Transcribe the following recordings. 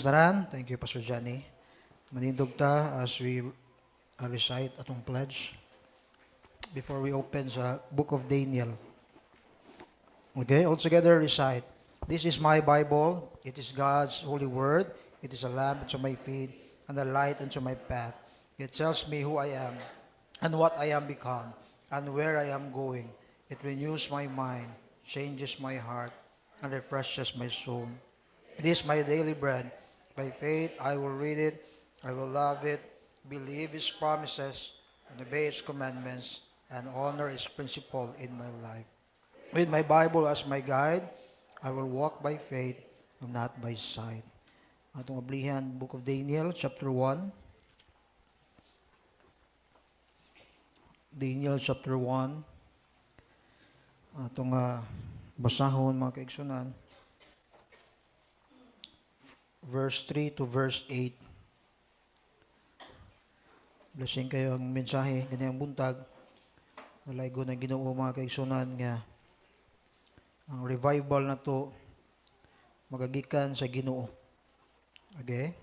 Taran, thank you, Pastor Johnny. Manindog ta as we recite atong pledge before we open sa Book of Daniel. Okay, all together recite. This is my Bible. It is God's holy word. It is a lamp unto my feet and a light unto my path. It tells me who I am and what I am become and where I am going. It renews my mind, changes my heart, and refreshes my soul. It is my daily bread. By faith, I will read it, I will love it, believe His promises, and obey His commandments, and honor His principle in my life. With my Bible as my guide, I will walk by faith and not by sight. Atong ablihan, Book of Daniel, chapter 1. Daniel chapter 1. Atong basahon mga kaigsunan. Verse 3 to verse 8. Blessing kayo ang mensahe, ganyang buntag. Nalaygo na Ginoo mga kaigsunan nga ang revival na to magagikan sa Ginoo. Okay?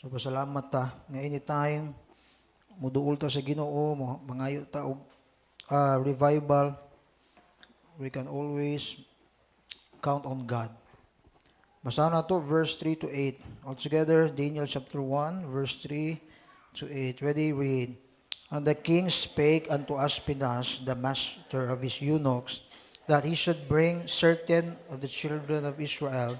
So pasalamat ta nga anytime muduol ta sa Ginoo, mangayo ta og revival, we can always count on God. Basahan na to, verse 3 to 8. Altogether, Daniel chapter 1, verse 3 to 8. Ready, read. And the king spake unto Aspinas, the master of his eunuchs, that he should bring certain of the children of Israel,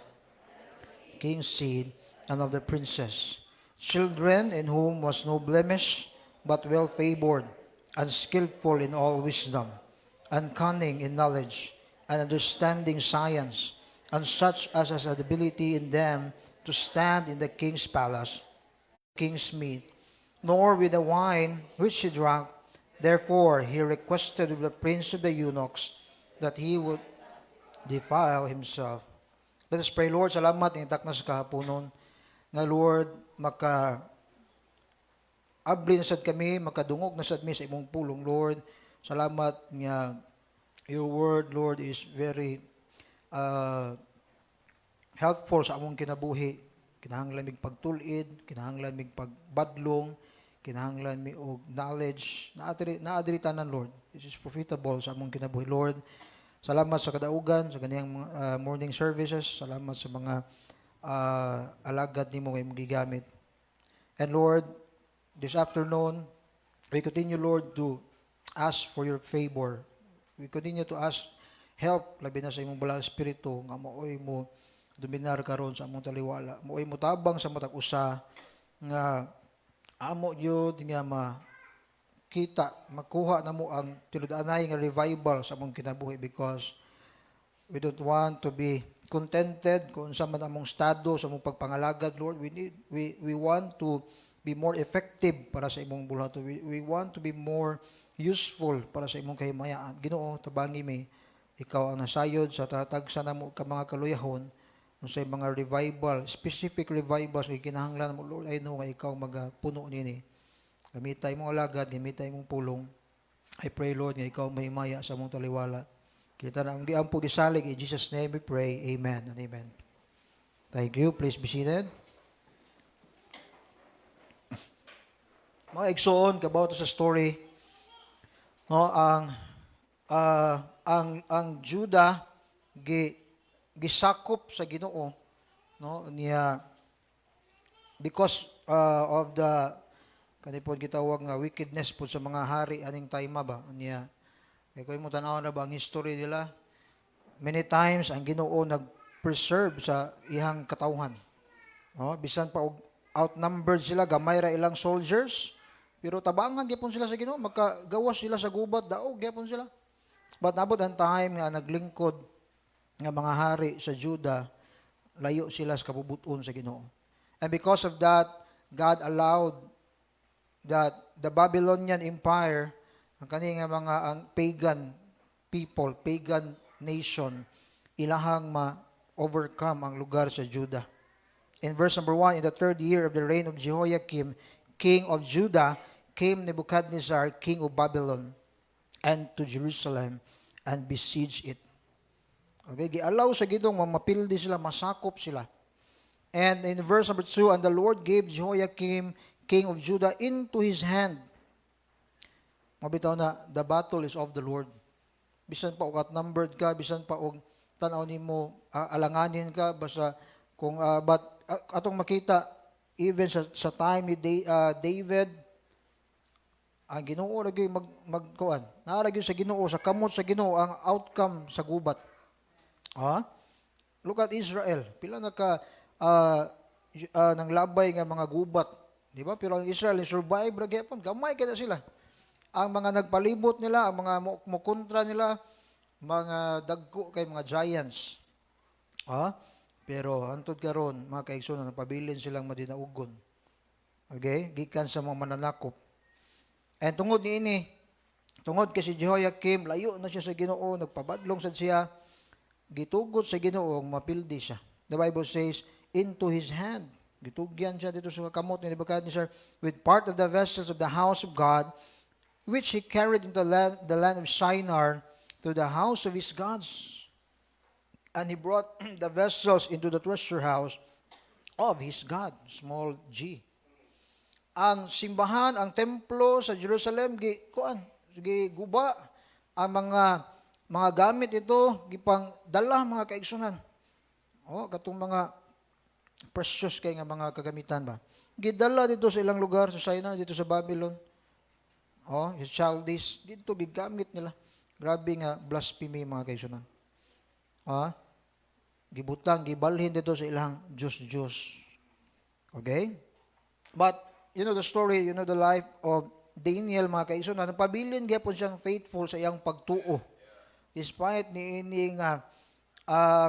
king's seed, and of the princess, children in whom was no blemish, but well favored, and skillful in all wisdom, and cunning in knowledge, and understanding science, and such as has ability in them to stand in the king's palace, king's meat, nor with the wine which he drank. Therefore he requested of the prince of the eunuchs that he would defile himself. Let us pray. Lord, salamat ng itak na sa kahaponon, na Lord, abli na sad kami, makadungog na sad mi sa imong pulong, Lord. Salamat nga your word, Lord, is very helpful sa among kinabuhi. Kinahanglan mig pagtulid, kinahanglan mig pagbadlong, kinahanglan mi og knowledge naadiri tanan, Lord. This is profitable sa among kinabuhi, Lord. Salamat sa kadaugan sa kaniyang morning services. Salamat sa mga alagad nimo nga imong gigamit. And Lord, this afternoon we continue, Lord, to ask for your favor. We continue to ask help labi na sa imong balang espiritu nga maoy mo dominar karon sa among taliwala, maoy mo tabang sa matag usa nga amo gyud nga makita makuha namo ang tinud-anay nga revival sa among kinabuhi, because we don't want to be contented kung unsa man among estado sa among pagpangalagad, Lord. We want to be more effective para sa imong bulato. We want to be more useful para sa imong kahimayaan. Ginoo, tabangi mi ikaw ang nasayod sa tatagsa namo ka mga kaluyahon sa mga revival, specific revivals nga kinahanglan mo, Lord. I know nga ikaw magapuno nini. Gamitay mong alagad, gamitay mong pulong. I pray, Lord, nga ikaw mahimaya sa mong taliwala. Kita na ang giampo gisalig, in Jesus' name we pray. Amen and amen. Thank you. Please be seated. Mga igsoon, kabaw sa story, no, ang Juda gisakop sa Ginoo, no, niya because of the kanipod gitawag nga wickedness po sa mga hari aning time ba niya. Kay mo tanaw na ba ang history nila, many times ang Ginoo nag-preserve sa ihang katawhan, no, bisan pa og outnumbered sila, gamay ra ilang soldiers, pero tabangan gyapon sila sa Ginoo, magkagawas sila sa gubat, daog gyapon sila. But nabot ang time nga naglingkod nga mga hari sa Juda, layo sila sa kabubuton sa Ginoo. And because of that, God allowed that the Babylonian Empire, ang kani nga mga ang pagan people, pagan nation, ilahang ma-overcome ang lugar sa Juda. In verse number 1, in the 3rd year of the reign of Jehoiakim, king of Judah, came Nebuchadnezzar, king of Babylon, and to Jerusalem, and besieged it. Okay, gialaw sa Ginoo mapildi sila, masakop sila. And in verse number 2, and the Lord gave Jehoiakim, king of Judah, into his hand. Mabitaw na, the battle is of the Lord. Bisan pa og outnumbered ka, bisan pa og tanaw nimo alanganin ka, basta kung atong makita, even sa time ni David, ang Ginoo lagi magkuan. Naarag sa Ginoo, sa kamot sa Ginoo ang outcome sa gubat. Look at Israel. Pila na ka nang labay nga mga gubat, di ba? Pero ang Israel survive ra gyapon, gamay kada sila. Ang mga nagpalibot nila, ang mga mukontra nila, mga dagko kay mga giants. Pero hantod karon mga kaigsunan, napabilin silang madinaugon. Okay? Gikan sa mga mananakop. And tungod niini, tungod kay si Jehoiakim, layo na siya sa Ginoo, nagpabadlong sad siya, gitugot sa Ginoo, mapildi siya. The Bible says, into his hand. Gitugyan siya dito sa kamot ni Nebuchadnezzar with part of the vessels of the house of God, which he carried into the land of Shinar to the house of his gods. And he brought the vessels into the treasure house of his God, small g. Ang simbahan, ang templo sa Jerusalem, giguba. Ang mga gamit ito, gipang dala mga kaigsunan. Katong mga precious kay nga mga kagamitan ba. Gidala dito sa ilang lugar, sa Shinar, dito sa Babylon. Sa Chaldees, dito gigamit nila. Grabe nga blasphemy mga kaigsunan. Gibutang, gibalhin dito sa ilang Diyos. Okay? But, you know the story, you know the life of Daniel, mga kaigsunan. Napabilin gyapon siyang faithful sa iyang pagtuo. Despite niini nga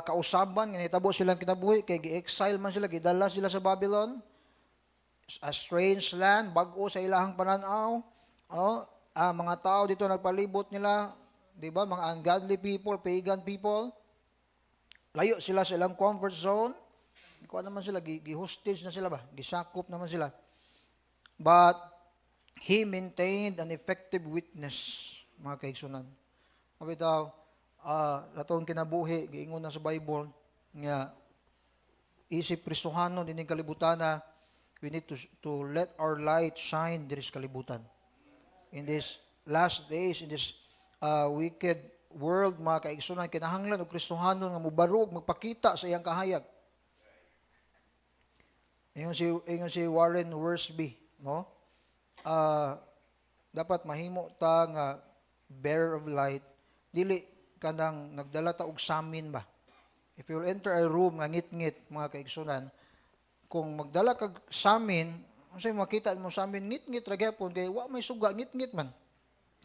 kausaban, nga nitabo silang kinabuhi, kay gi-exile man sila, gidala sila sa Babylon, a strange land, bag-o sa ilahang pananaw. Mga tao dito nagpalibot nila, di ba? Mga ungodly people, pagan people. Layo sila sa ilang comfort zone. Kuha naman sila, gi-hostage na sila ba? Gisakop naman sila. But, he maintained an effective witness, mga kaigsunan. Mabitaw, natong kinabuhi, giingon na sa Bible, nga, isip prisuhanon, dining kalibutan na, we need to let our light shine diris kalibutan. In these last days, in this wicked world, mga kaigsunan, kinahanglan o Kristohanon nga mubarog, magpakita sa iyang kahayag. Ingon si Warren Wiersbe, no? Dapat mahimo ta nga bearer of light, dili ka nang nagdala ta og samin ba? If you will enter a room nga ngit-ngit, mga kaigsunan, kung magdala kag samin, unsay makita mo samin ngit-ngit ra gyapon kay wa may suga, ngit-ngit man.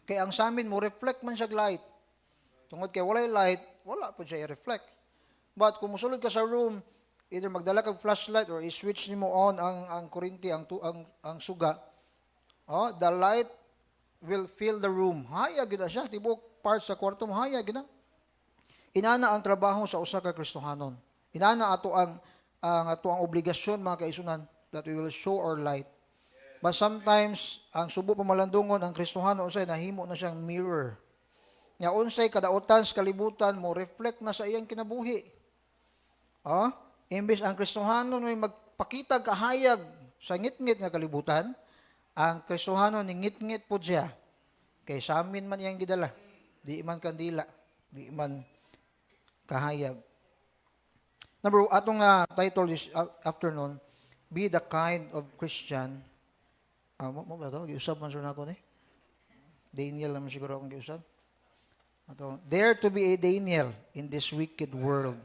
Kay ang samin mo reflect man siya light. Tungod kay walay light, wala po siya i-reflect. But kung musulod ka sa room, either magdala kag flashlight or i-switch nimo on ang kuryente, ang suga, the light will fill the room. Hayag gid siya, tibok part sa kwarto mo, hayag gid. Inana ang trabaho sa usa ka Kristohanon. Inana ato ang obligasyon, mga kaisunan, that we will show our light. But sometimes ang subo pamalandungon ang Kristohanon unsay nahimo na siyang mirror. Nga unsay kadautan sa kalibutan mo reflect na sa iyang kinabuhi. Imbes ang Kristohanon may magpakita kahayag sa ngit-ngit nga kalibutan, ang Kristohanon ni ngit-ngit po siya. Kay sa amin man iyang gidala. Di man kandila, di man kahayag. Atong title this afternoon, Be the Kind of Christian. Mo ba ito? Giusap man na ako ni. Daniel naman siguro akong giusap. Dare to be a Daniel in this wicked world.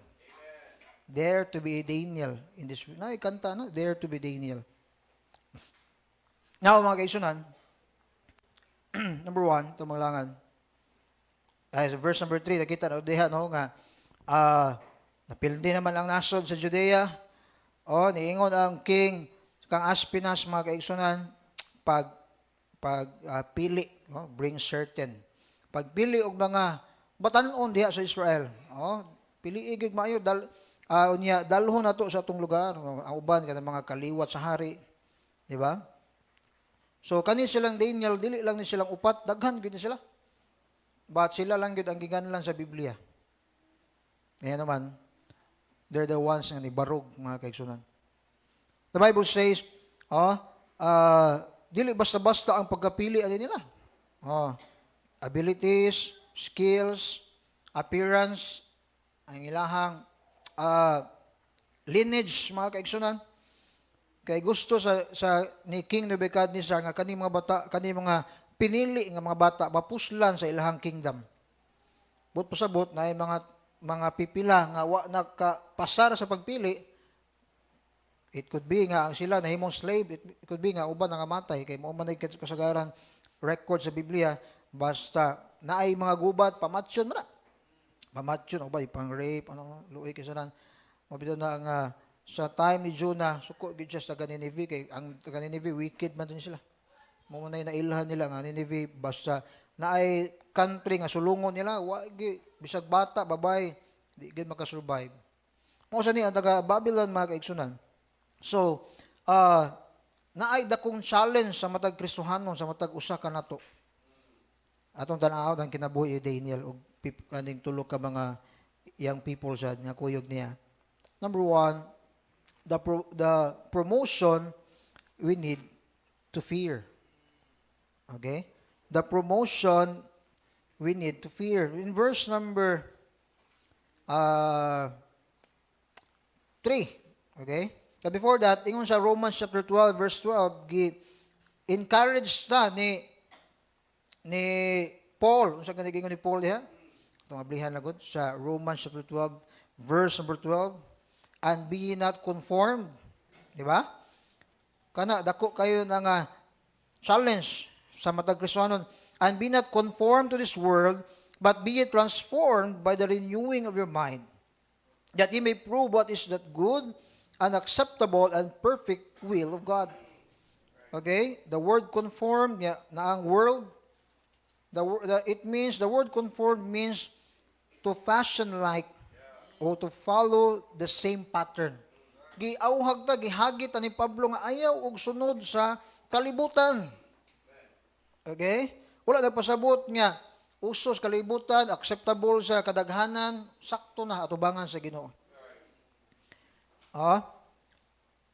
Dare to be a Daniel in this wicked world. Kanta, no? Dare to be Daniel. Now, mga kaisunan, number 1, ito maglangan. Verse number 3, nakita na diha, no, nga, napildi naman ang nasod sa Judea. Niingon ang king, kang Aspinas, mga kaisunan, pili, bring certain. Pagpili og mga batan-on diha sa Israel. Pili igig maayo dalhon nato sa atong lugar. Ang uban kanang mga kaliwat sa hari, di ba? So kani silang Daniel, dili lang ni silang upat, daghan gid sila. But sila lang gid ang giganlan sa Biblia. Ayan naman, they're the ones nga nibarog, mga kaigsunan. The Bible says, dili basta-basta ang pagkapili ano nila. Abilities, skills, appearance, ang ilahang lineage, mga kaigsunan. Kay gusto sa ni King Nebuchadnezzar nga kani mga bata, kani mga pinili nga mga bata mapuslan sa ilahang kingdom. But pasabot na ay mga pipila nga wa nakapasar sa pagpili. It could be nga ang sila nahimong slave, it could be nga uban nga matay kay mao man ay kasagaran record sa Biblia basta naay mga gubat pamatsyon man na. Pamatsyon ubay pang rape ano luoy kisanan. Mabitaw na nga sa time ni Jonah, suko gid siya sa Nineveh kay ang taga Nineveh wicked man din sila. Mo na nailhan nila nga Nineveh basta naay country nga sulungon nila, wa gi bisag bata, babay, di gid makasurvive. Mo sa ni ang taga Babylon mga kaigsunan. So, naay dakong challenge sa matag Kristohanon sa matag usa ka nato. Atong tan-aw ang kinabuhi ni Daniel og kaning tulo ka mga young people sad nga kuyog niya. Number one, the promotion we need to fear. Okay? The promotion we need to fear. In verse number 3. Okay? But before that, ingon sa Romans chapter 12, verse 12, encourage na ni Paul. Unsa ka nagingon ni Paul diha? Itong ablihan na gud sa Romans chapter 12, verse number 12. And be not conformed. Di ba? Kana, dako kayo na nga challenge sa matag Kristohanon. And be not conformed to this world, but be ye transformed by the renewing of your mind, that ye may prove what is that good and acceptable and perfect will of God. Okay? The word conform, na ang world, the word conform means to fashion like, o to follow the same pattern. Giauhag ta, gihagit ni Pablo nga ayaw og sunod sa kalibutan. Okay? Wala na pasabot nga usos kalibutan, acceptable sa kadaghanan, sakto na atubangan sa Ginoo.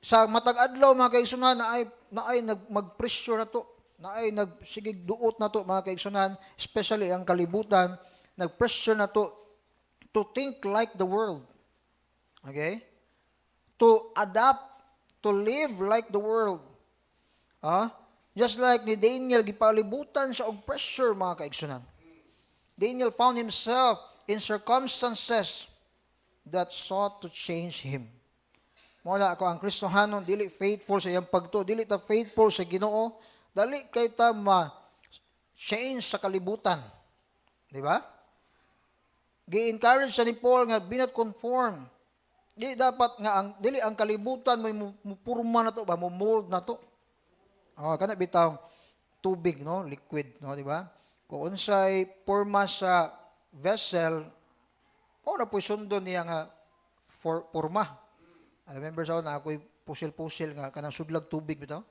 Sa matag adlaw mga kaigsunan naay magpressure na to, naay nagsigig duot na to mga kaigsunan, especially ang kalibutan, nagpressure na to think like the world. Okay? To adapt, to live like the world. Just like ni Daniel, gipalibutan siya og pressure, mga kaigsunan. Daniel found himself in circumstances that sought to change him. Mula ako, ang Kristohanon, dili faithful sa iyang pagto, dili ta faithful sa Ginoo, dali kay ta ma-change sa kalibutan. Di ba? Gi-encourage sa ni Paul nga be not conform. Di dapat nga dili ang kalibutan may mupurma na to ba, mo mold na to. Kana bitaw tubig no, liquid no, di ba? Kung unsay porma sa vessel, ora po'y sundon niya nga porma. Remember sa na ako'y pusil-pusil nga kanang sudlag tubig bitaw.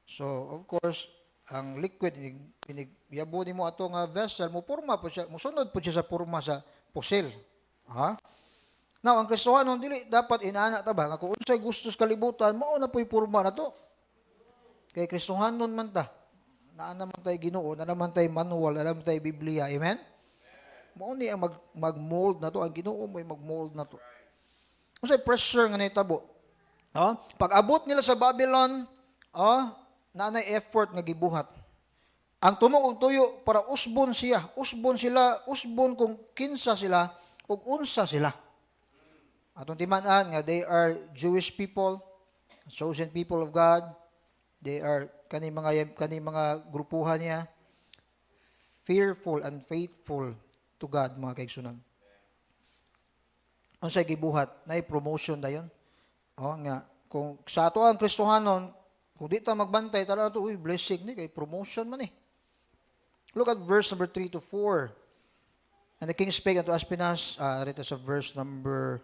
So of course ang liquid yabo nimo ato nga vessel mo porma po siya, mosunod po siya sa porma sa pusil. Now ang Kristohanon dili dapat inaana ta ba nga kung unsay gusto sa kalibutan mao na po'y porma na to. Kay Kristohanon man ta. Naa naman tay Ginoo, naa naman tay manual, naa naman tay Biblia. Amen. Mao ni ang mag-mold na to, ang Ginoo mo'y mag-mold na to. Unsay pressure nga nahitabo? Pag abot nila sa Babylon, nanay effort nga gibuhat. Ang tumo kong tuyo para usbon siya. Usbon kung kinsa sila ug unsa sila. Atong timan-an nga they are Jewish people, chosen people of God. They are kani mga grupuhan niya, fearful and faithful to God, mga kaigsunan. Unsay gibuhat? Nay promotion dayon. Nga kung sa ato ang Kristohanon, kung di ta magbantay, tala na ito, blessing ni, kay promotion man eh. Look at verse number 3 to 4. And the king spake unto Aspenaz, rito sa verse number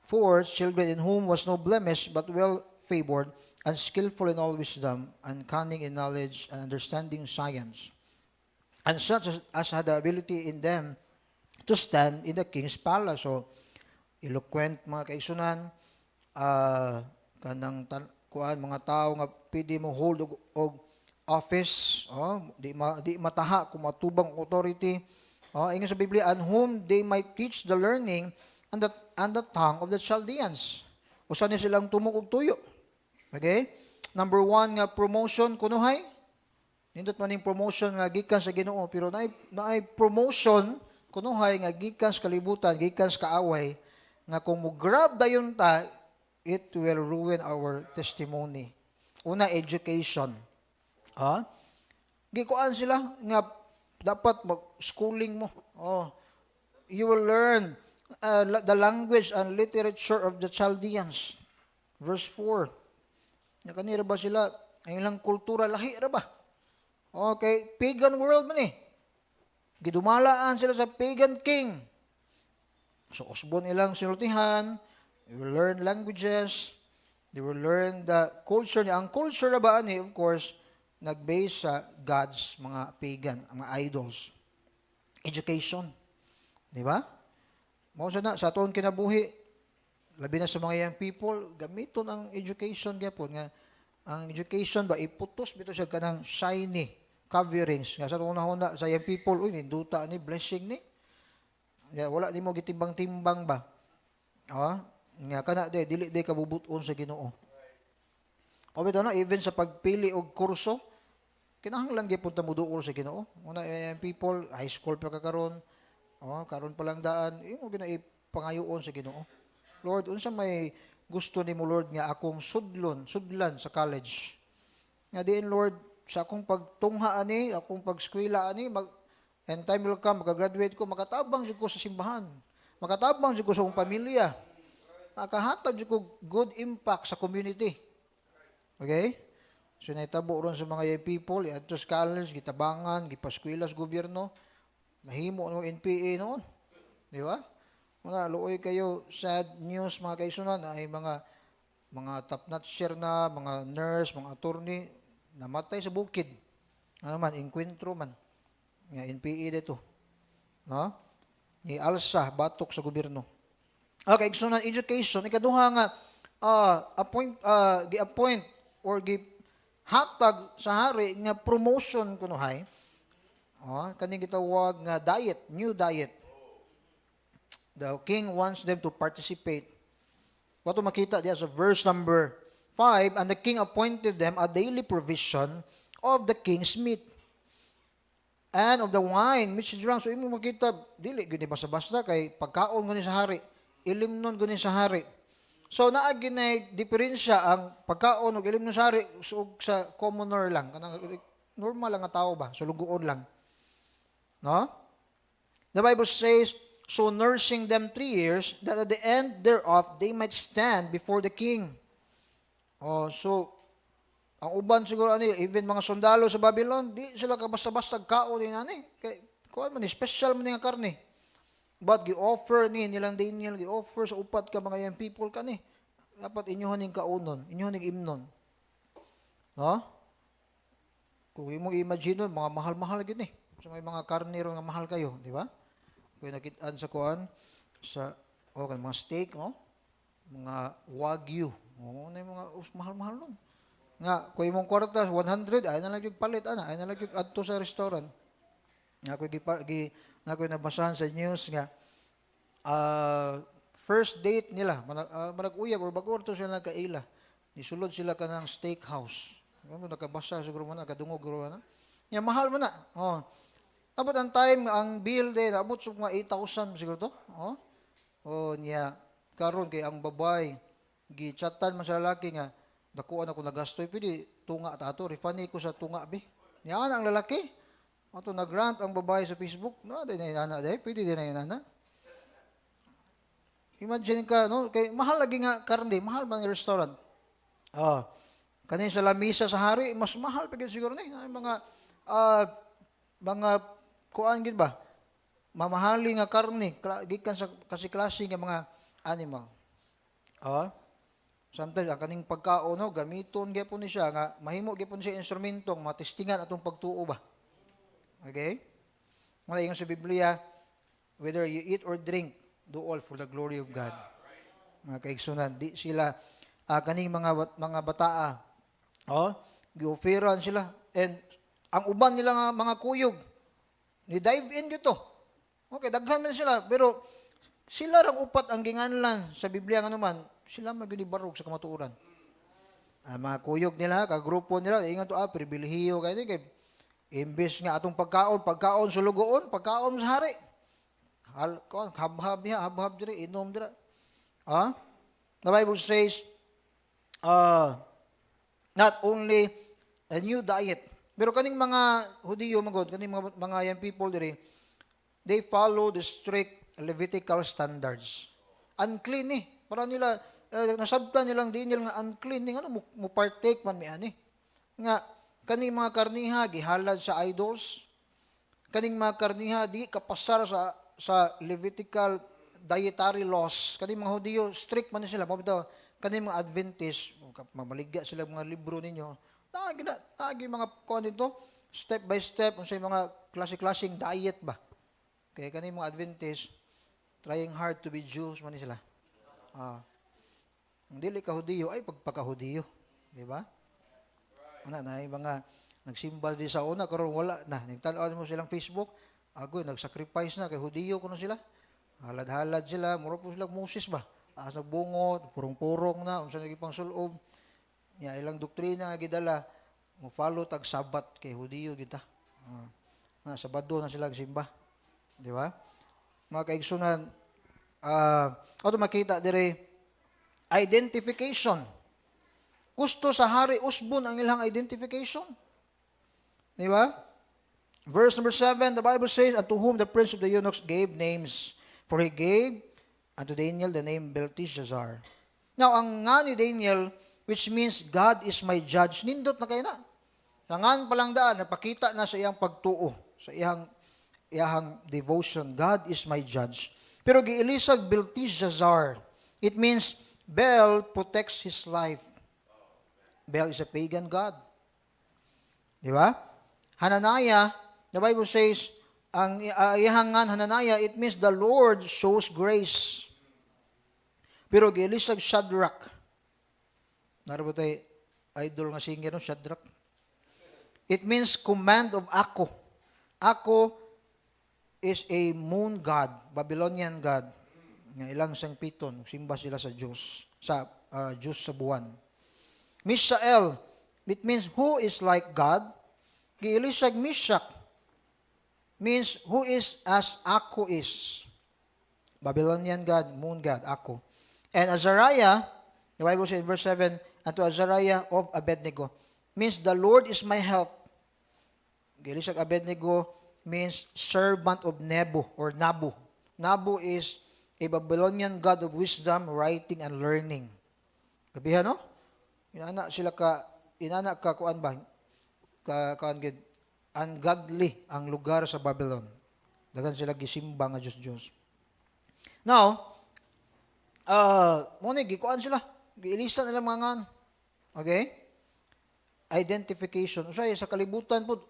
4, children in whom was no blemish, but well favored, and skillful in all wisdom, and cunning in knowledge, and understanding science. And such as had the ability in them to stand in the king's palace. So, eloquent mga kaigsunan, kanang kuan mga tao nga pwede mo hold og office, di mataha kung matubang authority. Ingon sa Biblia, and whom they might teach the learning and the tongue of the Chaldeans. Usa ni silang tumok og tuyo. Okay? Number 1 nga promotion kunuhay. Nindot man ning promotion nga gikan sa Ginoo, pero naay promotion kunuhay nga gikan sa kalibutan, gikan sa kaaway, nga kung mo grab dayon ta, it will ruin our testimony. Una, education. Gikuan sila nga dapat mag-schooling mo. You will learn the language and literature of the Chaldeans. Verse 4. Kanira ba sila, ang ilang kultura, lahi ra ba? Okay, pagan world man eh. Gidumalaan sila sa pagan king. So, usbon ilang sinultihan, they will learn languages, they will learn the culture niya. Ang culture na ba ni, of course, nag-base sa gods, mga pagan, mga idols. Education. Di ba? Mausa na, sa aton kinabuhi, labi na sa mga young people, gamiton ang education gyapon nga ang education ba iputos bito siya kanang shiny coverings nga sa una-una sa young people, uy, ninduta ni blessing ni. Wala di mo gitimbang-timbang ba? Nga kana dili kabubuton sa Ginoo. Bitaw na even sa pagpili og kurso, kinahanglan gyud ta mo duol sa Ginoo. Una young people, high school pa ka karon. Karon pa lang daan, imo ginai pangayoon sa Ginoo. Lord, unsa may gusto nimo Lord nga akong sudlan sa college. Nga diin Lord, sa akong pagtungha ani, akong pagskwela ani, and time will come, magagraduate ko, makatabang jud ko sa simbahan. Makatabang jud ko sa akong pamilya. Makahatag jud ko good impact sa community. Okay? So naitabo ron sa mga young people, adto sa college, gitabangan, gipaskwela sa gobyerno, mahimo ng NPA noon. Di ba? Mga luoy kayo sad news mga kaisunan ay mga top-notcher na, mga nurse, mga attorney namatay sa bukid. Ano man, inkwentro man. Nga NPA dito. No? Ni alsa batok sa gobyerno. Okay, so na education, ikaduha nga gi-appoint or hatag sa hari nga promotion kunuhay. Kaning gitawag nga diet, new diet. The king wants them to participate. Wato makita diya sa verse number 5, and the king appointed them a daily provision of the king's meat and of the wine which is drunk. So imo makita dili gyud basta-basta kay pagkaon gani sa hari, ilimnon gani sa hari. So naa ginay diferensya ang pagkaon ug ilimnon sa hari ug sa commoner lang, kanang normal lang nga tao ba, sulugoon lang. No? The Bible says, so nursing them 3 years, that at the end thereof they might stand before the king. So, ang uban siguro, even mga sundalo sa Babylon, di sila kabasta-basta kao din, kay, kuhan man, special man nga karne. But, gi-offer nilang Daniel, gi-offer sa upat ka mga young people ka dapat inyohan yung kaunon, inyohan yung imnon. No? Kung mo imagine nun, mga mahal-mahal gini. So, may mga karne ron nga mahal kayo, di ba? Kung nakitaan sa kuhan, sa mga steak, mga wagyu, na yung mga mahal-mahal nun. Nga, kung imong kwarta, 100, ay na lang yung palit, ay na lang yung adto sa restaurant. Nga, kung nabasahan sa news nga, first date nila, manag-uyab, or bago ito sila nagkaila, nisulod sila ka ng steakhouse. Nakabasa siguro man, nakadungog siguro man. Nga, mahal man na. Abot ang time, ang bill din, abot sa mga 8,000 siguro to. Niya, karon kay ang babay, gichatan man sa lalaki nga, dakuan ako nagastoy, pwede tunga tato, refund ko sa tunga, be. Niya ang lalaki, ato nag-rant ang babae sa Facebook, di na inana, pwede di na inana. Imagine ka, kay mahal lagi nga karne, mahal bang restaurant. Kanin sa lamisa sa hari, mas mahal pa siguro ni. Mga kuan gid ba? Mamahali nga karne, gikan sa kasi-klase nga mga animal. Sometimes ang kaning pagkaon gamiton gyapon ni siya nga mahimo gyapon siya instrumentong matestingan atong pagtuo ba. Okay? Wala yung sa Biblia, whether you eat or drink, do all for the glory of God. Mga kaigsunan, di sila kaning mga bataa. Oh, gi-offeran sila and ang uban nila nga mga kuyog ni dive in dito. Okay, daghan man sila pero sila rang upat ang ginganlan sa Biblia nga naman, sila maginibarog sa kamatuoran. Mga kuyog nila, kagrupo nila, ingat to pribilehiyo kay imbes nga atong pagkaon sulugoon, pagkaon sa hari. Habhab diri, inom dira. The Bible says, not only a new diet, pero kaning mga Hudiyo magod, kaning mga young people diri, they follow the strict Levitical standards. Unclean para nila nasabtan nilang di nila nga unclean ano mo partake man mi ani. Nga kaning mga karniha gihalad sa idols. Kaning mga karniha di kapasar sa Levitical dietary laws. Kaning mga Hudiyo strict man sila. Mabitaw kaning mga Adventist, mamaligya sila mga libro ninyo. Nagi mga kuan dito step by step unsay mga klase-klaseng diet ba. Kaya kaning mga Adventist trying hard to be Jews man sila. Ang dili ka Hudiyo ay pagpaka-Hudiyo, di ba? Una na mga nagsimba di sa una karon wala na. Nagtan-aw mo silang Facebook, nagsacrifice na kay Hudiyo kuno sila. Halad-halad sila, mura po sila Moses ba? Nagbungot, purong-purong na unsa nagipang sulob. Nya ilang doktrina nga gidala, mo follow tag Sabat kay Hudiyo kita. Sabado na sila simba. Di ba? Mga kaigsunan, ato makita dire identification. Gusto sa hari usbon ang ilang identification. Di ba? Verse number 7, the Bible says, unto whom the prince of the eunuchs gave names, for he gave unto Daniel the name Belteshazzar. Now, ang nga ni Daniel, which means God is my judge, nindot na kayo na. Sa ngan palang daan, napakita na sa iyang pagtuo, sa iyang devotion. God is my judge. Pero giilisag Belteshazzar. It means Bel protects his life. Bel is a pagan god. Di ba? Hananiah, the Bible says, ang ihangan Hananiah, it means the Lord shows grace. Pero giilisag Shadrach. Narabo tayo, idol nga singer no, Shadrach. It means command of Ako. Ako is a moon god, Babylonian god. Nga ilang sangpiton, simba sila sa Diyos, Diyos sa buwan. Mishael, it means who is like God. Giilisag Mishak, means who is as Ako is. Babylonian god, moon god, Ako. And Azariah, the Bible says in verse 7, unto Azariah of Abednego, means the Lord is my help. Giilisag Abednego means servant of Nebo or Nabu. Nabu is a Babylonian god of wisdom, writing, and learning. Gabihan, no? Inana ka kuan ba? Kuan gid ungodly ang lugar sa Babylon. Dagan sila gisimba nga Diyos. Now, mo ni gikuan sila. Giilista nila mga ngan. Okay? Identification. Usay sa kalibutan po,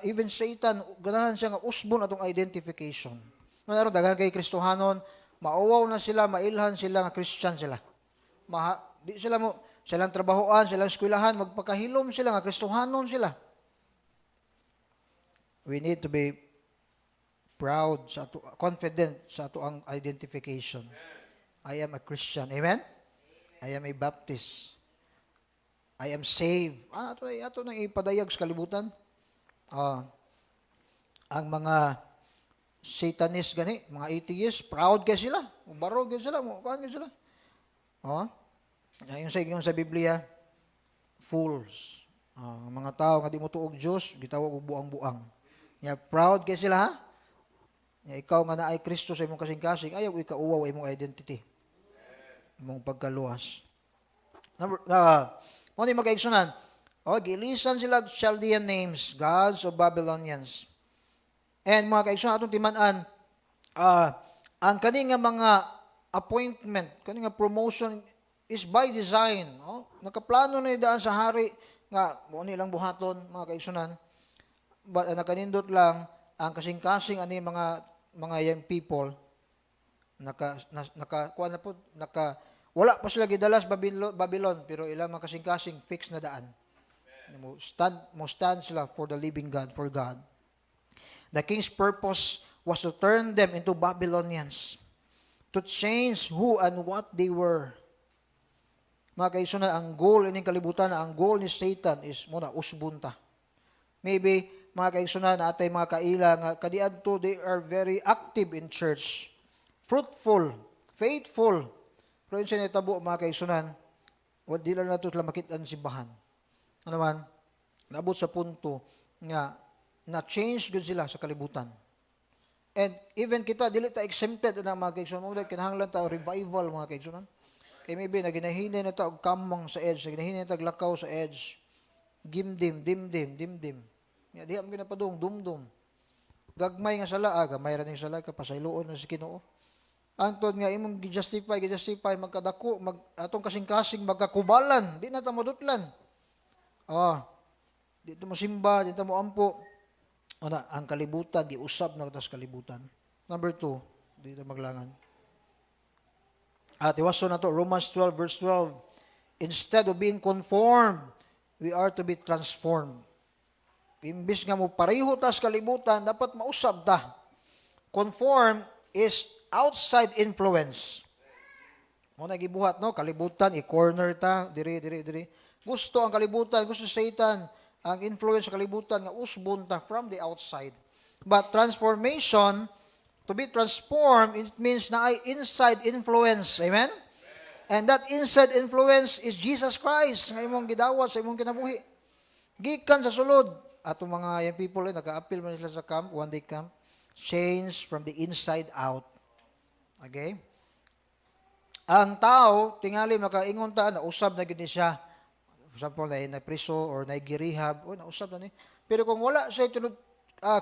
even Satan, ganahan siya nga usbon atong identification. Manaro daghang kay Kristohanon, mauwaw na sila, mailhan sila nga Christian sila. Di sila mo silang trabahoan, silang eskwelahan, magpakahilom sila nga Kristohanon sila. We need to be proud confident sa ato ang identification. I am a Christian. Amen? I am a Baptist. I am saved. Ato nang ipadayag sa kalibutan. Ang mga Satanist gani, mga atheists, proud kay sila. Barog kay sila, kuan kay sila. Yung sa Biblia, fools. Mga tao nga di mo tuog Dios, gitawag og buang-buang. Nya proud kay sila ha. Nya ikaw nga naay Kristo sa imong kasing-kasing, ayaw ikauwaw imong identity. Imong pagkaluwas. Mo ni mag-aigsunan. Gilisan sila Chaldean names, gods of Babylonians. And mga kaigsoon atong timan-an, ang kani nga mga appointment, kani nga promotion is by design. Nakaplano na daan sa hari nga mo nilang buhaton mga kaigsunan. But nakanindot lang ang kasing-kasing ani mga young people naka Wala pa sila gidalas Babylon, pero ilang makasing-kasing fix na daan. Mo stand sila for the living God, for God. The king's purpose was to turn them into Babylonians, to change who and what they were. Mga kaigsunan, ang goal ining kalibutan, ang goal ni Satan is muna usbunta. Maybe mga kaigsunan atay mga kaila nga kadiadto they are very active in church, fruitful, faithful. Pero yun sa nitabo mga kaigsunan, di lang nato sila makita ang simbahan. Ano man, naabot sa punto nga na-change yun sila sa kalibutan. And even kita, dili ta exempted na mga kaigsunan, kinahanglan ta revival mga kaigsunan. Kaya maybe, naginahinay na ta og kamang sa edge, naginahinay na ta lakaw sa edge, dimdim. Di am ginapadung, dumdum. Gagmay nga sala, gamay ra ning sala, kapasayloon na si Ginoo. Antod nga imong gi-justify, magkadako, atong kasing-kasing, magkakubalan, di na ta madutlan. Di ta mo simba, di ta mo ampo. Ang kalibutan, giusab na tas kalibutan. Number 2, di ta maglangan. Iwaso na to, Romans 12 verse 12. Instead of being conformed, we are to be transformed. Imbis nga mo pareho ta sa kalibutan, dapat mausab ta. Conform is outside influence. Mo na gibuhat no, kalibutan i-corner ta, diri. Gusto ang kalibutan, gusto sa Satan, ang influence sa kalibutan nga usbon ta from the outside. But transformation, to be transformed, it means na ay inside influence. Amen? And that inside influence is Jesus Christ nga imong gidawat sa imong kinabuhi. Gikan sa sulod, atong mga young people naka-appeal man sila sa camp, one day camp, change from the inside out. Okay? Ang tao, tingali makaingon ta, nausab na gid siya. For example, na priso or na girehab, nausab na ni. Pero kung wala siya tunod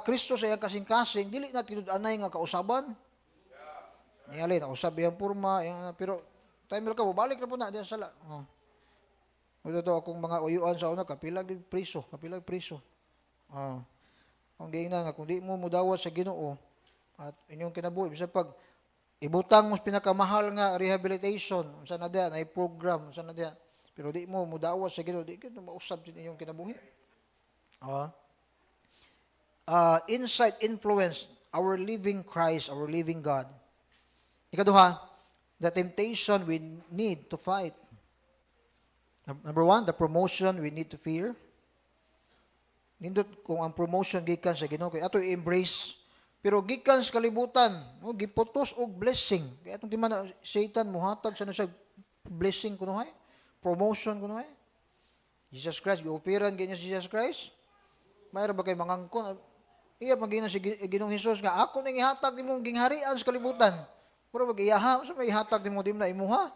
Kristo sa iyang kasing-kasing, dili na tinud-anay nga kausaban. Tingali, nausab iyang purma, pero time ka, balik na po na, diyan sala. Ito akong mga uyuan sa una, kapilag priso. Ang giingnan nga, kung di mo mudawat sa Ginoo, at inyong kinabuhi, bisa pag ibutang mo pinakamahal nga rehabilitation, sa na diyan, ay program, sa na diyan, pero di mo mudawat sa Ginoo, di ka mausab din inyong kinabuhi. Inside influence, our living Christ, our living God. Ikaduha, the temptation we need to fight. Number 1, the promotion we need to fear. Nindot kung ang promotion gikan sa Ginoo kay ato i-embrace, pero gikan sa kalibutan, giputos og blessing. Kaya atong di man Satan muhatag sa siya blessing kuno promotion kuno Jesus Christ, gi-operan ganyan si Jesus Christ. Mayroon ba kay mangangkon? Iya magina si Ginoong Hesus nga ako ning ihatag nimong gingharian sa kalibutan. Puro mag-iyaha, sa may ihatag nimo dim na imuha.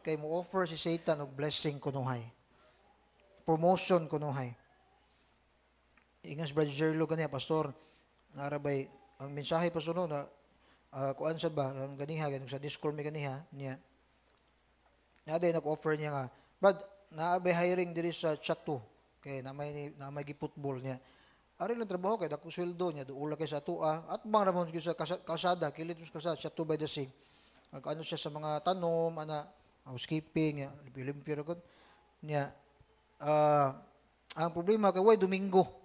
Kay mo offer si Satan og blessing kunuhay. Promotion kunuhay. Ingas Brother Jerlo kaniya, pastor, narabay, ang mensahe pastor no, na kuan sa ba, ang ganiha, sa Discord may ganiha, niya. Naday nag-offer niya nga, Brad, naabay hiring diri sa chat 2, kay na may gi-football niya. Ari lang trabaho kay dako sweldo niya, duula kay sa atua, at bang ramon sa kasada, kilid sa kasada, chat 2 by the sea. Ano siya sa mga tanom, housekeeping, limpyo ra gud niya. Ang problema kay way Domingo.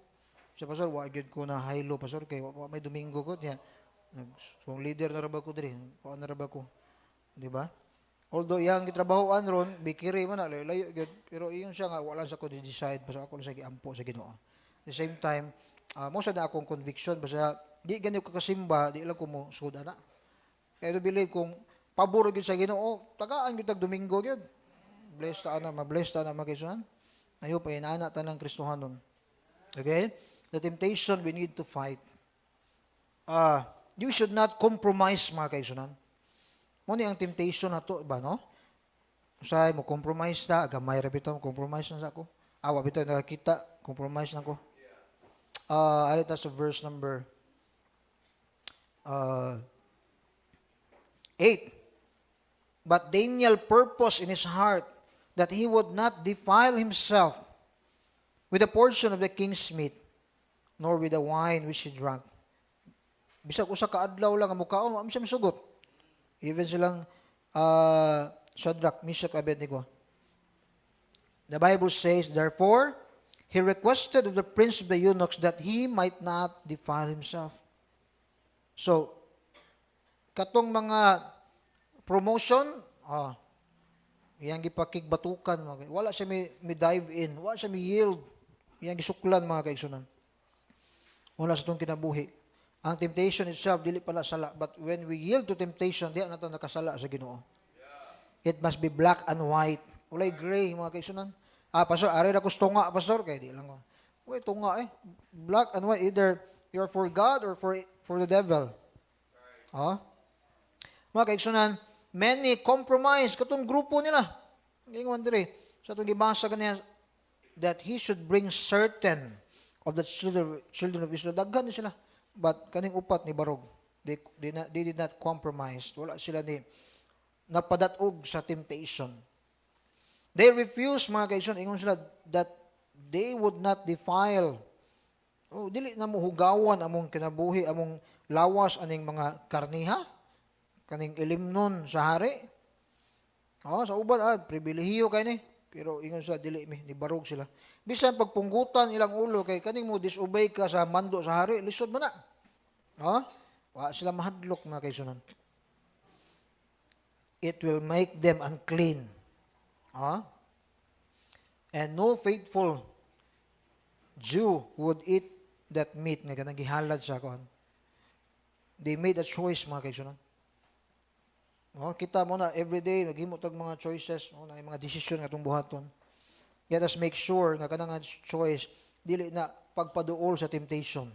Sa pastor, wa gyud ko na haylo pastor kay wa may Domingo gud niya. So leader na ra ba ko diri? Kuan na ra ba ko? Di ba? Although iyang gitrabahoan ron, bikiri man na layo gyud, pero iyon siya nga wala sa ko decide basta ako lang sa giampo sa Ginoo. At the same time, mo sa na akong conviction basta di ganyo ka kasimba, di lang ko mo sud ana. Kaya to believe kung pabor gyud sa Ginoo, tagaan gyud tag Domingo gyud. Blessed ta na, ma-blessed ta na magisuan. Ayo pa inaana ta ng Kristohanon. Okay? The temptation we need to fight. You should not compromise, mga kaisunan. Muna ang temptation na to, ba, no? Usay mo compromise na, gamay ra bitaw, compromise na sa ako. Awa bitaw nakakita, compromise na ko. Alita sa verse number 8. But Daniel purposed in his heart that he would not defile himself with a portion of the king's meat, nor with the wine which he drank. Bisag usa ka adlaw lang ang mukaon, am siya misugot. Even silang Shadrach, Meshach, Abednego. The Bible says, therefore, he requested of the prince of the eunuchs that he might not defile himself. So, katong mga promotion, iyang gipakigbatukan, wala siya may dive in, wala siya may yield, iyang gisuklan mga kaigsunan. Wala sa itong kinabuhi. Ang temptation itself, dili pala sala, but when we yield to temptation, di na ito nakasala sa Ginoo. It must be black and white. Walay gray, mga kaigsunan. Pastor, ari na kus tunga, pastor, kaya di lang ko. Uy, tunga black and white, either you're for God or for the devil. Mga kaigsunan, many compromise katong grupo nila. Ingon dire sa itong gibasa kaniya that he should bring certain of the children of Israel. Daghan sila. But kaning upat ni barog. They did not compromise. Wala sila ni napadatog sa temptation. They refused, mga kaigsunan, ingon sila that they would not defile. Dili na mo hugawan among kinabuhi, among lawas aning mga karniha, kaning ilimnon sa hari. Sa uban, pribilehiyo kay ni. Pero ingon sila, dili ni barog sila. Bisan pagpunggutan ilang ulo, kay kaning mo disobey ka sa mando sa hari, lisod man na. Wa sila mahadlok, mga kaigsunan. It will make them unclean. And no faithful Jew would eat that meat nga ganang gihalad sa kon. They made a choice, mga kaigsunan. Kita mo na everyday naghimo tag mga choices, na mga desisyon nga atong buhaton. Let us make sure nga kanang choice dili na pagpaduol sa temptation.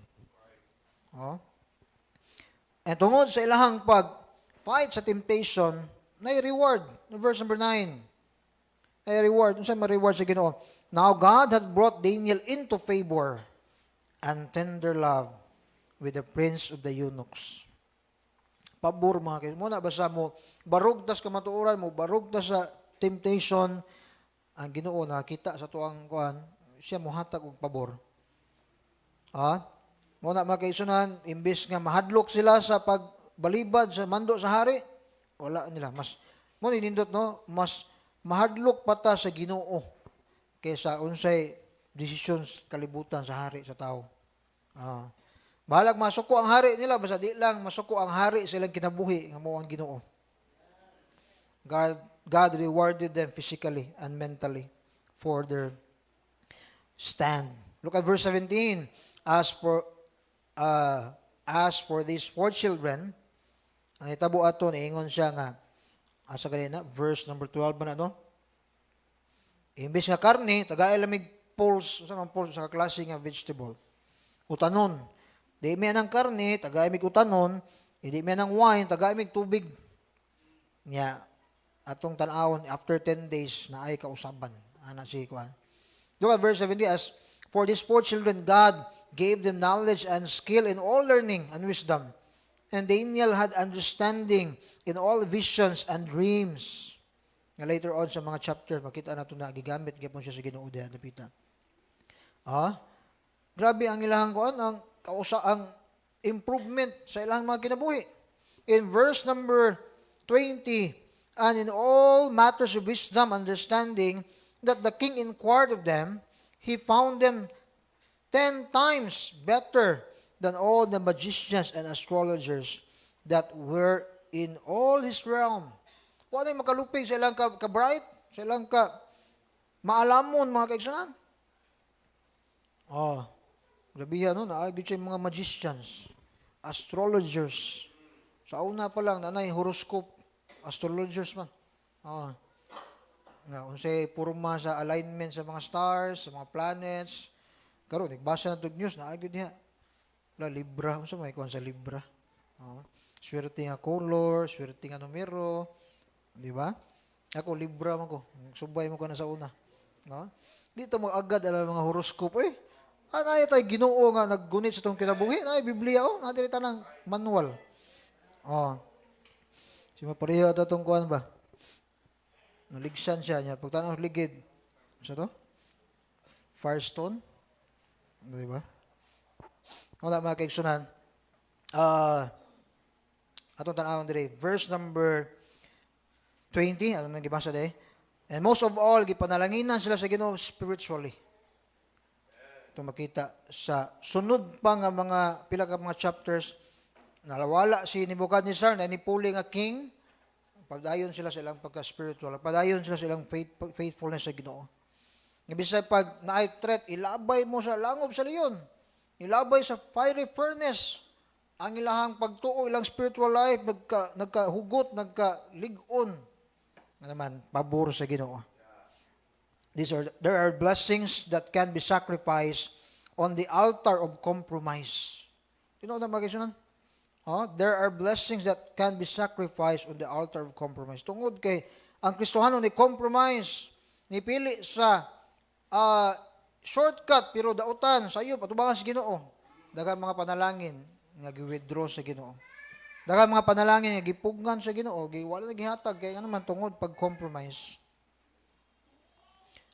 And tungod sa ilahang pag-fight sa temptation, na reward. Verse number 9. Ay reward. Unsa may reward sa Ginoo? Now God had brought Daniel into favor and tender love with the prince of the eunuchs. Pabor, mga kayo. Muna basa mo, barugtas ka matuuran mo, barugtas sa temptation, ang Ginoo nakita sa tuang kuan, siya mohatag og pabor. Muna mga kaisunan, imbis nga mahadlok sila sa pagbalibad sa mando sa hari, wala nila. Mas, muna inindot, no? Mas mahadlok pata sa Ginoo kaysa unsay decisions kalibutan sa hari sa tao. Bahalag masuko ang hari nila, basta di lang masuko ang hari silang kinabuhi nga mao ang Ginoo. God rewarded them physically and mentally for their stand. Look at verse 17. As for these 4 children, ang itabo ato niingon siya nga asa kanina, verse number 12 ba na no? Imbes nga karne, tagay lamig pulse, sa mga pulse sa klase nga vegetable. Utanon. Di may anang karne, tagay mig utanon, di may anang wine, tagay mig tubig. Nya, atong tan-awon after 10 days na ay kausaban. Ana si kuan. Look at verse 70. As for these 4 children, God gave them knowledge and skill in all learning and wisdom. And Daniel had understanding in all visions and dreams. Nga later on sa mga chapters, makita na ito na gigamit gyapon siya sa Ginoo diha napita. Grabe ang ilahang kuan, ang improvement sa ilahang mga kinabuhi. In verse number 20, and in all matters of wisdom, understanding, that the king inquired of them, he found them 10 times better than all the magicians and astrologers that were in all his realm. Wala yung makalupig sa ilang ka-bright, sa ilang maalamon, mga kaigsunan. Grabe yan, no? Naagid siya yung mga magicians, astrologers. Sa una pa lang, nanay, horoscope, astrologers man. Unsay purma sa alignment sa mga stars, sa mga planets. Karon nagbasa na tug news, naagid diha. Libra, unsa may kuan sa Libra? Swerte nga color, swerte nga numero, di ba? Ako Libra man ko, subay mo ko na sa una. Dito mag-agad ang mga horoscope Anay tay Ginoo nga naggunit sa tong kinabuhi, ay Biblia nadiri tanang manual. Si mapareho ato tong kuan ba? Naligsan siya niya pagtanaw ligid. Sa to? Firestone. Di ba? Wala mga kaigsunan. Atong tanawon dire, verse number 20, ano nang gibasa day? And most of all, gipanalanginan sila sa Ginoo spiritually. Ito makita sa sunod pa nga mga pila ka mga chapters, nalawala si Nebuchadnezzar na nipuli nga king, padayon sila sa ilang pagka-spiritual, padayon sila sa ilang faithfulness sa Ginoo. Ibig pag naay threat, ilabay mo sa langob sa leon, ilabay sa fiery furnace, ang ilahang pagtuo, ilang spiritual life, nagkahugot, nagkaligon, na naman, pabor sa Ginoo. There are blessings that can be sacrificed on the altar of compromise. You know na magkasunan? There are blessings that can be sacrificed on the altar of compromise. Tungod kay ang Kristohano ni compromise, nipili sa shortcut pero dautan sayo patubangan sa Ginoo. Daghang mga panalangin nga gi-withdraw sa Ginoo. Daghang mga panalangin nga gipugnan sa Ginoo, wala na gihatag kay ano man tungod pag compromise.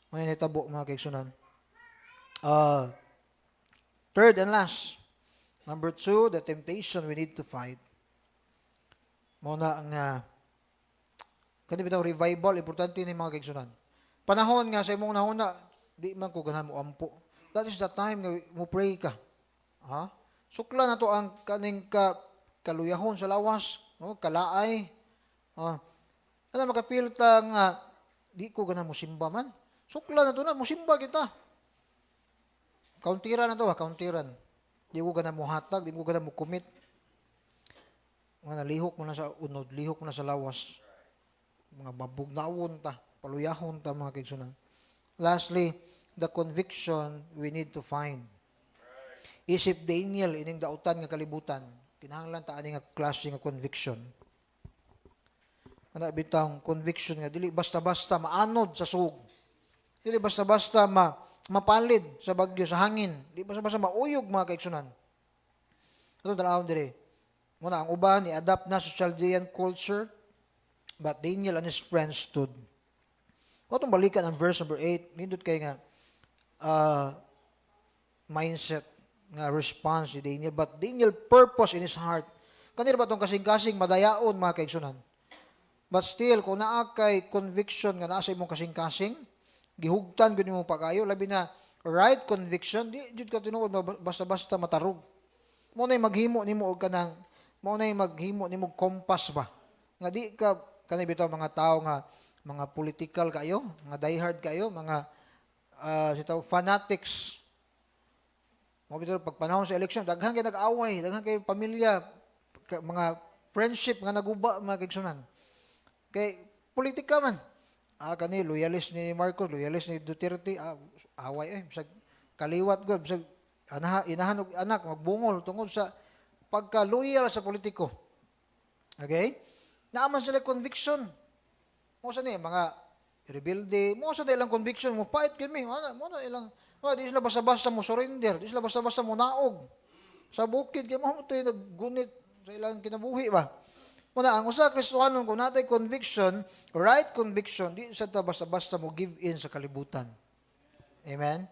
May nitabo mga kaigsunan. Third and last, number 2, the temptation we need to fight. Muna ang kani bitaw revival, importante ni mga kaigsunan. Panahon nga sa imong nahuna, di man ko ganahan mo ampo. That is the time nga mo pray ka. Sukla na to ang kaning kaluyahon sa lawas, kalaay. Ano makapil ta nga di ko ganahan mo simba man. Sukla na to na, musimba kita. Kauntiran na to, kauntiran. Di ko ganahan mo hatag, di ko ganahan mo commit. Lihok mo na sa unod, lihok mo na sa lawas. Mga babugnawon ta, paluyahon ta mga kaigsunan. Lastly, the conviction we need to find. Isip Daniel, ining dautan nga kalibutan, kinahanglan ta ani nga klase nga conviction. Ana bitang conviction nga dili basta-basta maanod sa sug. Dili basta-basta mapalid sa bagyo sa hangin, dili basta-basta mauyog mga kaigsunan. Ato dalawon dire. Muna ang uban ni adapt na sa Chaldean culture, but Daniel and his friends stood. Kung balikan ang verse number 8, nindot kay nga mindset nga response si Daniel, but Daniel purpose in his heart. Kanira ba itong kasing-kasing madayaon mga kaigsunan? But still, kung naa kay conviction nga nasa imong kasing-kasing, gihugtan gud nimo pagayo, labi na right conviction, di jud ka tinuod basta-basta matarog. Mo nay maghimo nimo og kanang mo nay maghimo nimo kompas ba. Nga di ka kanay bitaw mga tao nga mga political kayo, mga diehard kayo, mga fanatics. Mo bitaw pag panahon sa election, daghan kay nag-away, daghan kay pamilya, mga friendship nga naguba mga kaigsunan. Kay politika man. Kani loyalist ni Marcos, loyalist ni Duterte, away bisag kaliwat gud, bisag inahan og anak magbungol tungod sa pagka-loyal sa politiko. Okay? Naaman sila conviction. Mo sa ni mga rebelde, mo sa ilang conviction mo fight gid mi, mo na ilang di sila basta-basta mo surrender, di sila basta-basta mo naog. Sa bukid kay mo to naggunit sa ilang kinabuhi ba. Muna, ang usa Kristohanon kung natay conviction, right conviction, di sa ta basta-basta mo give in sa kalibutan. Amen?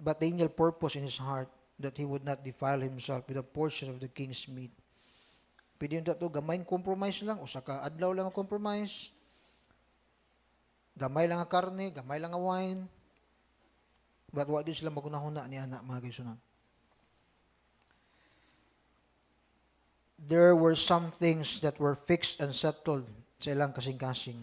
But Daniel purpose in his heart that he would not defile himself with a portion of the king's meat. Pwede yun to, gamayng compromise lang, usa ka adlaw lang ang compromise, gamay lang ang karne, gamay lang ang wine, but wa din sila magunahuna ni anak mga kaisunan. There were some things that were fixed and settled sa ilang kasing-kasing.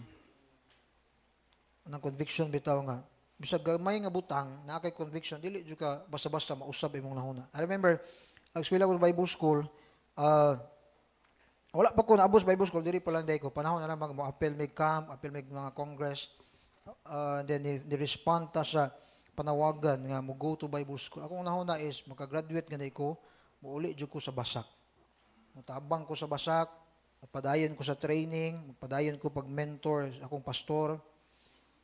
Ang conviction bitaw nga, bisag gamay nga butang, na kay conviction, dili jud ka basta-basta mausab imong nahuna. I remember, eskwela ko Bible School, wala pa ko naabot Bible School, diri pa lang day ko. Panahon na lang mag-appeal may camp, appeal may mga congress, then ni-respond ta sa panawagan nga mo go to Bible School. Akong nahuna is, makagraduate nga day ko, muuli jud ko sa Basak. Matabang ko sa Basak, magpadayon ko sa training, magpadayon ko pag-mentor akong pastor.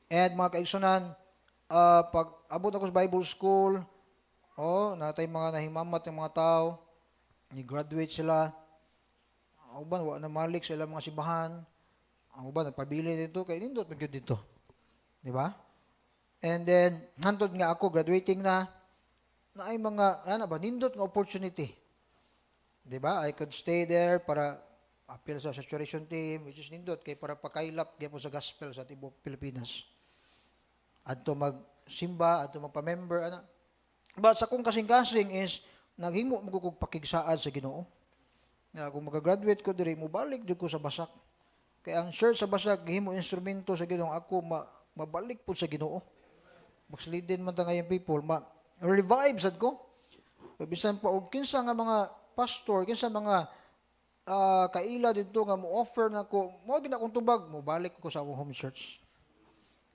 And mga kaigsunan, pag abot ako sa Bible School, natay mga nahimamat ng mga tao, ni-graduate sila, ang uban, wala na malik sa ilang mga simbahan, ang uban, nagpabili dito, kaya nindot magyud dito. Di ba? And then, hantod nga ako, graduating na ay mga, nindot nga opportunity. Diba? I could stay there para appeal sa saturation team, which is nindot, kay para pakailap gyapon sa gospel sa tibok Pilipinas. Adto magsimba, adto magpa-member, ana. But sa kong kasing-kasing is, naghimo mo kog pakigsaad sa Ginoo. Na kung magagraduate ko diri, mubalik jud ko sa Basak. Kaya ang church sa Basak, gihimo instrumento sa Ginoo, ako mabalik po sa Ginoo. Backslidden man ta ngayong people, revive sad ko. Bisan pa og kinsa nga mga pastor, kinsa mga kaila dito nga mo offer na ko, mo gina kong tubag, mo balik ko sa akong home church.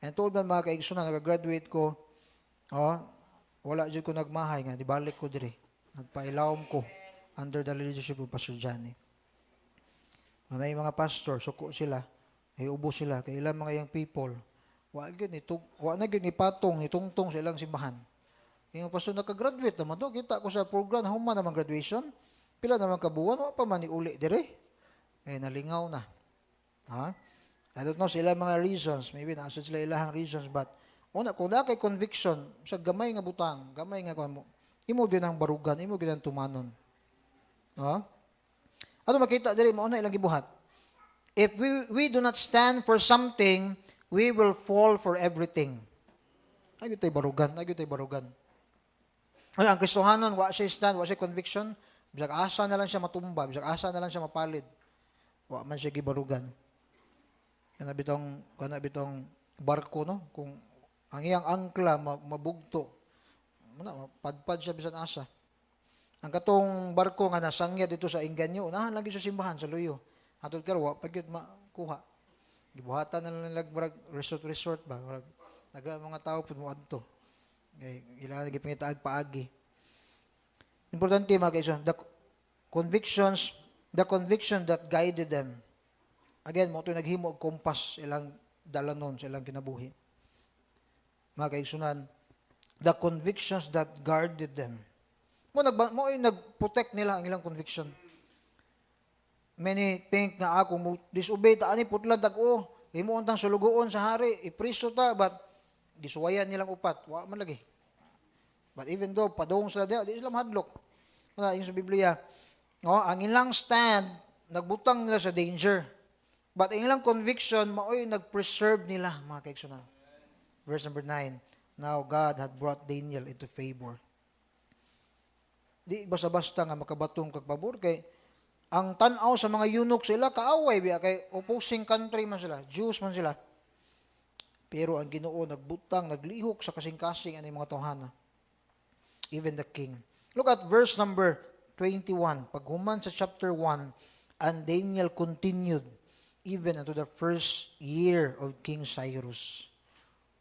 And told man mga kaigsunan, nag-graduate ko, wala jud ko nagmahay nga, di balik ko diri. Nagpailawom ko under the leadership of Pastor Johnny. Na yung mga pastor, suko sila, ay ubo sila, kay ilang mga young people, wa na gyud ni patong, ni tungtong sa ilang simbahan. Yung pastor naka-graduate naman to, kita ko sa program, human naman graduation, pila naman kabuwan, wa pa man ni uli dire. Nalingaw na. I don't know sa ilang mga reasons, maybe naasad sila ilang reasons, but una, kung na kay conviction, sa gamay nga butang, gamay nga kung mo, imo din ang barugan, imo din ang tumanon. Ano makita diri, mauna ilang gibuhat. If we do not stand for something, we will fall for everything. Nagyo tay barugan, nagyo tay barugan. Ay, ang Kristohanon, wa siya stand, wa siya conviction, bisag asa na lang siya matumba, bisag asa na lang siya mapalid. Wa man siya gibarugan. Kana bitong barko, no? Kung ang iyang angkla mabugto, padpad siya bisan asa. Ang katong barko nga nasangya dito sa Inganyo, unahan lagi sa simbahan sa Luyo. Hatod karon wa pagyud makuha. Gibuhatan na lang nagbrag resort ba, naga mga tao pud mo adto. Kay ilang gipangitaag paagi. Importante mga kaibigan, the conviction that guided them. Again, mo ito naghimo og kompas ilang dalanon sa ilang kinabuhi. Mga kaigsunan, the convictions that guarded them. Mo nag-protect nila ang ilang conviction. Many think nga ako mo disobey ta ani putla dag-o, himo untang sulugoon sa hari, ipriso ta, but gisuwayan nilang upat, wa man lagi. But even though padung sila di sila mahadlok. Wala yung sa Biblia, ang ilang stand nagbutang nila sa danger. But ang ilang conviction maoy nag-preserve nila, mga kaigsunan. Verse number 9. Now God had brought Daniel into favor. Di basta-basta nga makabatong kagpabor kay ang tan-aw sa mga eunuch sila kaaway biya kay opposing country man sila, Jews man sila. Pero ang Ginoo nagbutang, naglihok sa kasing-kasing ani mga tawhana. Even the king. Look at verse number 21. Paghuman sa chapter 1, and Daniel continued even unto the first year of King Cyrus.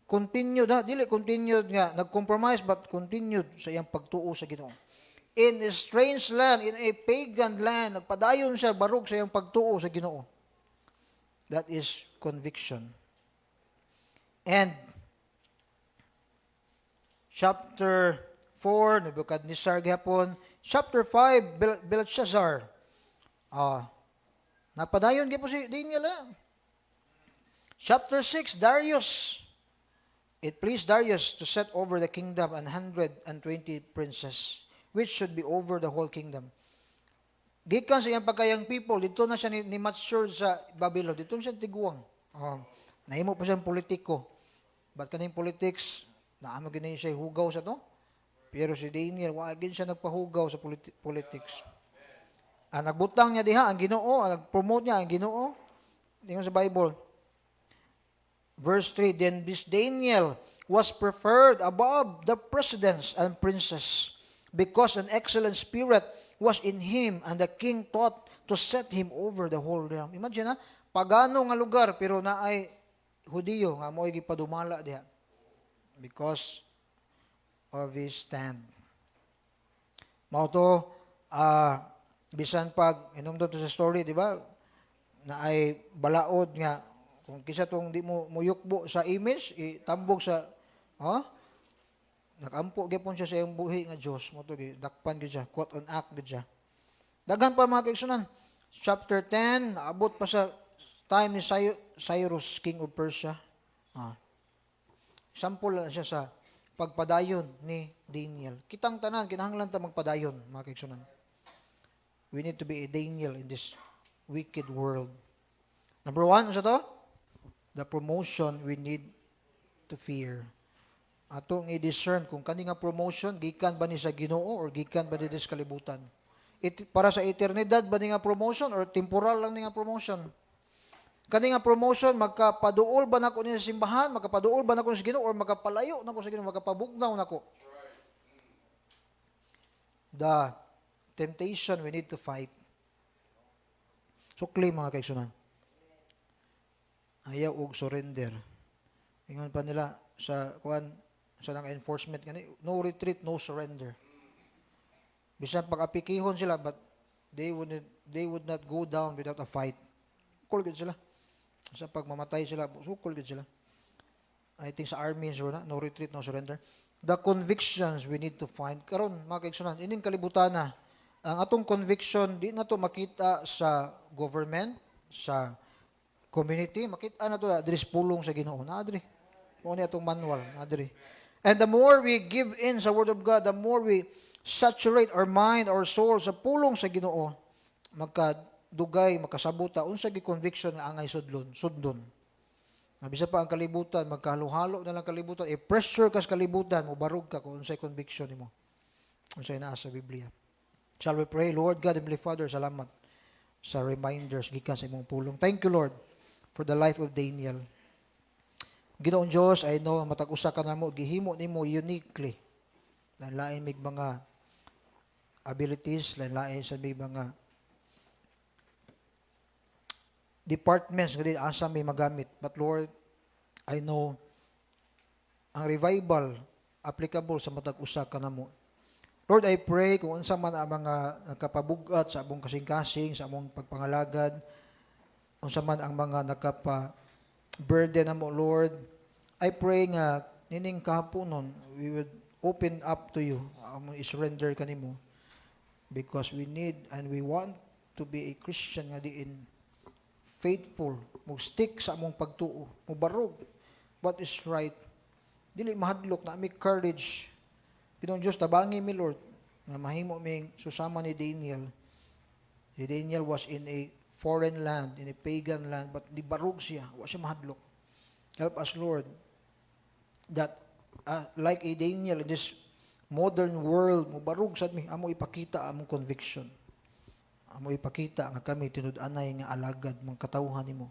Continued, dili continued nga, nag-compromise but continued sa iyang pagtuo sa Ginoo. In a strange land, in a pagan land, nagpadayon siya barug sa iyang pagtuo sa Ginoo. That is conviction. And chapter 4, Nebuchadnezzar gihapon. Chapter 5, Belshazzar. Napadayon gihapon si Daniel. Chapter 6, Darius. It pleased Darius to set over the kingdom 120 princes, which should be over the whole kingdom. Gikan sa iyang pagkayang people, dito na siya ni mature sa Babylon. Dito na siya tiguang. Nahimo pa siyang politiko. But kaning politics, naamo ginayon siya hugaw sa to. Pero si Daniel, wagin siya nagpahugaw sa politics. Nagbutang niya diha ang Ginoo, nag-promote niya ang Ginoo. Tingnan sa Bible. Verse 3, then this Daniel was preferred above the presidents and princes, because an excellent spirit was in him, and the king thought to set him over the whole realm. Imagine pagano nga lugar, pero naay Hudiyo, nga mo'y gipadumala diha. Because of his stand. Mao to, bisan pag, inumdon to sa story, di ba? Na ay balaod nga, kung kisa tong di mo muyukbo sa image, itambog sa, nakampo gyapon siya sa iyang buhi nga Dios, mo to dakpan gyud siya, quote on act gyud siya. Daghan pa mga kaigsunan. Chapter 10, naabot pa sa time ni Cyrus, king of Persia. Sample lang siya sa pagpadayon ni Daniel. Kitang tanan, kinahanglan ta magpadayon, mga kaigsunan. We need to be a Daniel in this wicked world. Number one, ano sa to? The promotion we need to fear. Atong i-discern kung kani nga promotion, gikan ba ni sa Ginoo or gikan ba ni sa kalibutan. Para sa eternidad ba ni nga promotion or temporal lang ni nga promotion? Kani nga promotion, magkapaduol ba nako ni sa simbahan, magkapaduol ba nako sa Ginoo or magkapalayo nako sa Ginoo, magkapabugnaw nako? The temptation we need to fight. Sukli mga kaigsunan. Ayaw og surrender. Ingon pa nila sa enforcement gani, no retreat, no surrender. Bisan pag-apikihon sila, but they would not go down without a fight. Sukol gid sila. Sa pagmamatay sila, sukol gid sila. I think sa army, no retreat, no surrender. The convictions we need to find. Karon mga kaigsunan, ining kalibutan na, ang atong conviction, di na to makita sa government, sa community, makita na to, adres pulong sa Ginoo. Adre. Kung ano atong manual, adre. And the more we give in sa Word of God, the more we saturate our mind, our soul sa pulong sa Ginoo, magkadugay, magkasabuta, unsa gi conviction nga angay sudlon. Bisa pa ang kalibutan, magkahalo-halo na lang kalibutan, i-pressure ka sa kalibutan, mubarog ka kung unsay conviction nimo. Unsay naa sa Biblia. Shall we pray? Lord God, Heavenly Father, salamat sa reminders gikan sa imong pulong. Thank you, Lord, for the life of Daniel. Ginoong Diyos, I know, matag-usa ka na mo, gihimo nimo uniquely. Lain mig mga abilities, lain sa may mga departments nga din asa may magamit. But Lord, I know ang revival applicable sa matag-usa ka na mo. Lord, I pray kung unsa man ang mga nagkapabugat sa among kasing-kasing, sa among pagpangalagad, unsa man ang mga nagkapa-burden na mo, Lord, I pray nga nining kahaponon, we would open up to you, i-surrender ka nimo, because we need and we want to be a Christian nga diin faithful, stick sa among pagtuo, mubarog what is right, dili mahadlok na may courage. Ginoong Diyos, tabangi mi Lord, na mahimo ming susama ni Daniel. Si Daniel was in a foreign land, in a pagan land, but di barog siya, wa siya mahadlok. Help us, Lord, that like a Daniel in this modern world, mubarog sa mi, amo ipakita among conviction. Amo ipakita nga kami tinud-anay nga alagad mga katawhan nimo.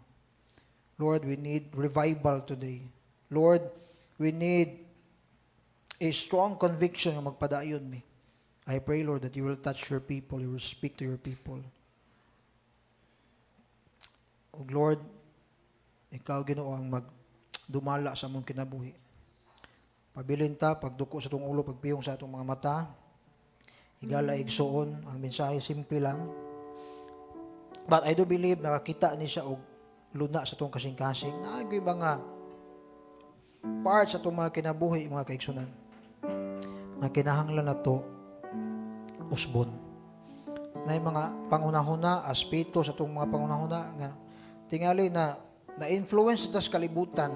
Lord, we need revival today. Lord, we need a strong conviction nga magpadayon mi. I pray, Lord, that you will touch your people, you will speak to your people. O Lord, ikaw Ginoo ang magdumala sa among kinabuhi. Pabilin ta, pagduko sa itong ulo, pagpiyong sa itong mga mata, higala igsuon, ang mensahe simple lang. But I do believe nakakita ni siya og luna sa itong kasing-kasing. Naagay mga parts sa itong mga kinabuhi, mga kaigsunan. Na kinahanglan na to usbon. Na yung mga pangunahuna, aspeto sa itong mga pangunahuna nga tingali na na-influence ito sa kalibutan.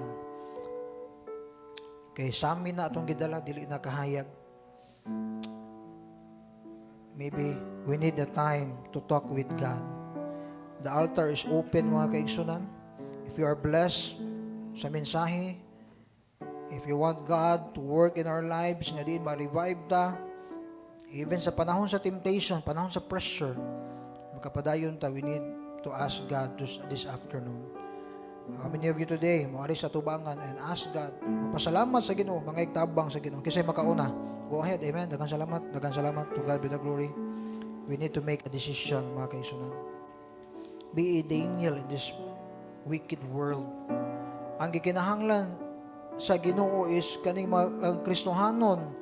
Kay sami na itong gidala, dili na kahayag. Maybe we need the time to talk with God. The altar is open, mga kaigsunan. If you are blessed sa mensahe, if you want God to work in our lives, nga din ma-revive ta, even sa panahon sa temptation, panahon sa pressure, magkapadayon ta, we need to ask God this afternoon. How many of you today, maari sa tubangan and ask God, magpasalamat sa Ginoo, mga igtabang sa Ginoo, kasi makauna. Go ahead, amen. Daghang salamat. To God be the glory. We need to make a decision, mga kaigsunan. Be a Daniel in this wicked world. Ang gikinahanglan sa Ginoo is kaning mga Kristohanon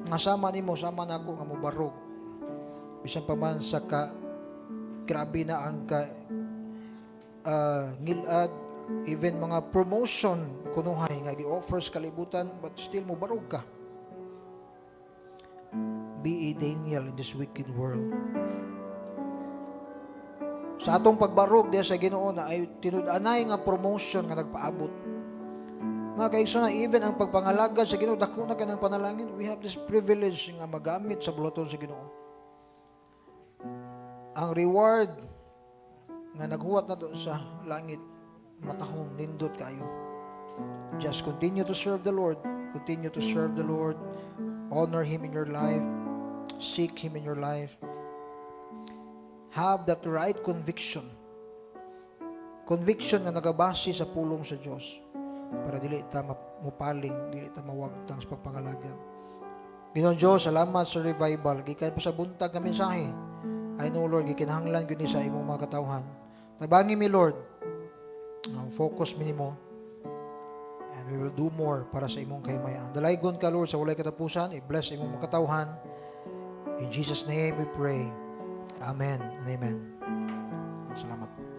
nga sama nimo, sama nako nga mubarog. Bisan pa man sa grabe na ang ngilad, even mga promotion kunuhay nga gi-offer sa kalibutan, but still mubarog ka. Be a Daniel in this wicked world. Sa atong pagbarog diya sa Ginoo na ay tinud-anay nga promotion nga nagpaabot. Mga kaigsunan, even ang pagpangalagad sa Ginoo, dako na kanang panalangin, we have this privilege nga magamit sa bulaton sa Ginoo. Ang reward nga naghuwat na to sa langit, matahong nindot kayo. Just continue to serve the Lord. Continue to serve the Lord. Honor Him in your life. Seek Him in your life. Have that right conviction. Conviction na nagabase sa pulong sa Diyos. Para dili ta mupaling, dili ta mawagtang sa pagpangalagan. Ginoong Diyos, salamat sa revival. Gikan pa sa buntag nga mensahe. I know, Lord, gikinahanglan gyud ni sa imong mga katawhan. Tabangi mi, Lord. Focus mi nimo. And we will do more para sa imong kaymayan. Dalaygon ka, Lord, sa walay katapusan. I-bless imong mga katawhan. In Jesus' name we pray. Amen and amen. Salamat.